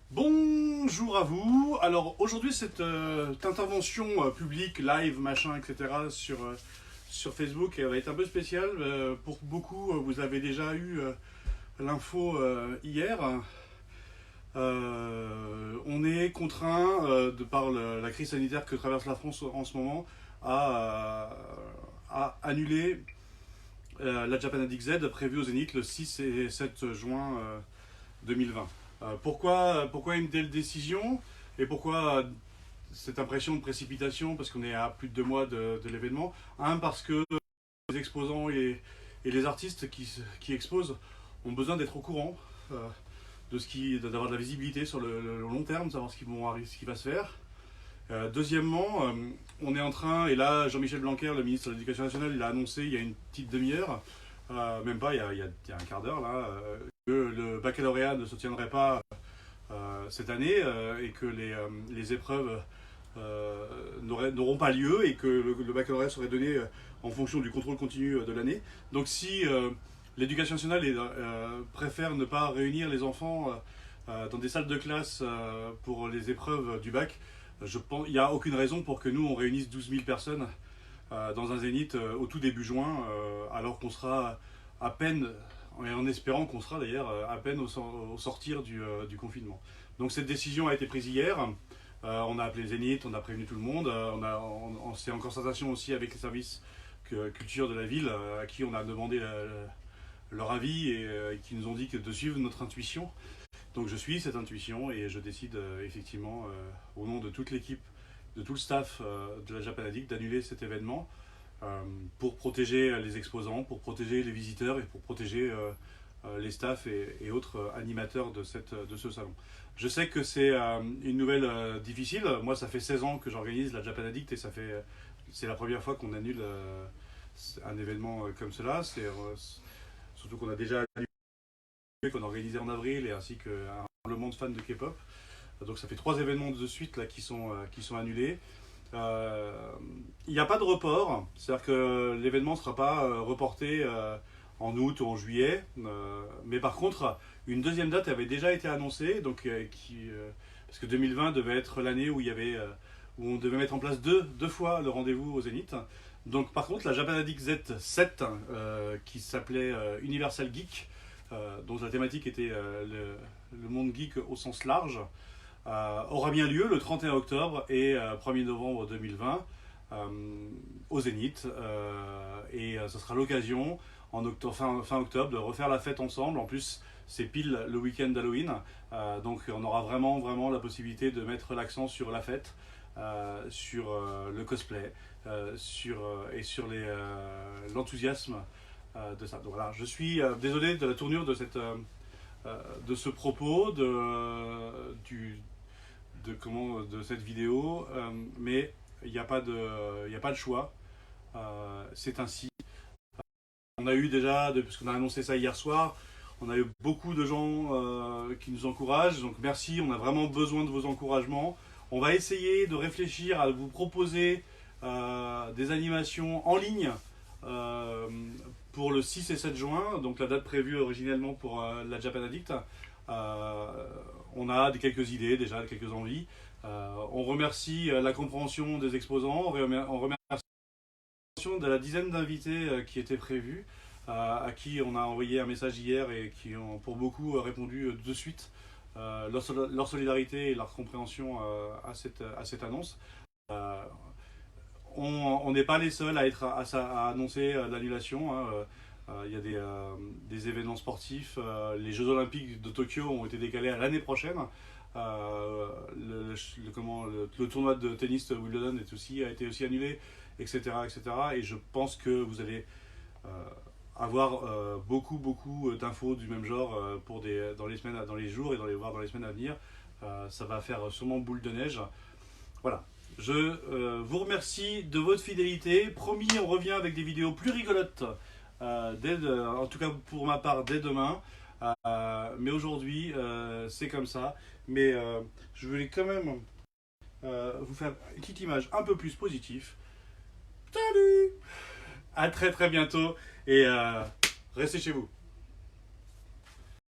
Bonjour à vous. Alors aujourd'hui cette intervention publique, live, machin, etc. sur Facebook elle va être un peu spéciale. Pour beaucoup, vous avez déjà eu l'info hier. On est contraint, de par la crise sanitaire que traverse la France en ce moment, à annuler la Japan Addict Z prévue au Zénith le 6 et 7 juin 2020. Pourquoi une telle décision et pourquoi cette impression de précipitation parce qu'on est à plus de 2 mois de l'événement. Parce que les exposants et les artistes qui exposent ont besoin d'être au courant d'avoir de la visibilité sur le long terme, de savoir ce qui va se faire. Deuxièmement, on est en train, et là Jean-Michel Blanquer, le ministre de l'Éducation nationale, il a annoncé il y a une petite demi-heure, même pas, il y a un quart d'heure là, que le baccalauréat ne se tiendrait pas cette année et que les épreuves n'auront pas lieu et que le baccalauréat serait donné en fonction du contrôle continu de l'année. Donc si l'éducation nationale préfère ne pas réunir les enfants dans des salles de classe pour les épreuves du bac, je pense il n'y a aucune raison pour que nous on réunisse 12 000 personnes dans un zénith au tout début juin, alors qu'on sera à peine, et en espérant qu'on sera d'ailleurs à peine au sortir du confinement. Donc cette décision a été prise hier. On a appelé le Zénith, on a prévenu tout le monde. C'est en concertation aussi avec les services culture de la ville, à qui on a demandé leur avis et qui nous ont dit de suivre notre intuition. Donc je suis cette intuition et je décide effectivement au nom de toute l'équipe, de tout le staff de la Japan Addict d'annuler cet événement pour protéger les exposants, pour protéger les visiteurs et pour protéger les staffs et autres animateurs de ce salon. Je sais que c'est une nouvelle difficile. Moi, ça fait 16 ans que j'organise la Japan Addict et c'est la première fois qu'on annule un événement comme cela. Surtout qu'on a déjà annulé, qu'on a organisé en avril et ainsi qu'un rassemblement de fans de K-pop. Donc ça fait 3 événements de suite là, qui sont annulés. Il n'y a pas de report, c'est-à-dire que l'événement ne sera pas reporté en août ou en juillet, mais par contre, une deuxième date avait déjà été annoncée, donc, parce que 2020 devait être l'année où où on devait mettre en place deux fois le rendez-vous au Zénith. Donc par contre, la Japan Addict Z7, qui s'appelait Universal Geek, dont la thématique était le monde geek au sens large, aura bien lieu le 31 octobre et 1er novembre 2020 au Zénith. Et ce sera l'occasion, fin octobre, de refaire la fête ensemble. En plus, c'est pile le week-end d'Halloween. Donc on aura vraiment la possibilité de mettre l'accent sur la fête, sur le cosplay, et sur l'enthousiasme de ça. Donc voilà, je suis désolé de la tournure de ce propos, de cette vidéo, mais il n'y a pas de choix. C'est ainsi. On a eu déjà, parce qu'on a annoncé ça hier soir, on a eu beaucoup de gens qui nous encouragent. Donc merci, on a vraiment besoin de vos encouragements. On va essayer de réfléchir à vous proposer des animations en ligne pour le 6 et 7 juin, donc la date prévue originellement pour la Japan Addict. On a quelques idées déjà, quelques envies. On remercie la compréhension des exposants, on remercie de la dizaine d'invités qui étaient prévus, à qui on a envoyé un message hier et qui ont pour beaucoup répondu de suite leur solidarité et leur compréhension à cette annonce. On n'est pas les seuls à annoncer l'annulation. Il y a des événements sportifs. Les Jeux Olympiques de Tokyo ont été décalés à l'année prochaine. Le tournoi de tennis de Wimbledon a été aussi annulé, etc. Et je pense que vous allez avoir beaucoup d'infos du même genre dans les jours et voire dans les semaines à venir. Ça va faire sûrement boule de neige. Voilà. Je vous remercie de votre fidélité. Promis, on revient avec des vidéos plus rigolotes, en tout cas pour ma part, dès demain. Mais aujourd'hui, c'est comme ça. Mais je voulais quand même vous faire une petite image un peu plus positive. Salut! À très bientôt et restez chez vous.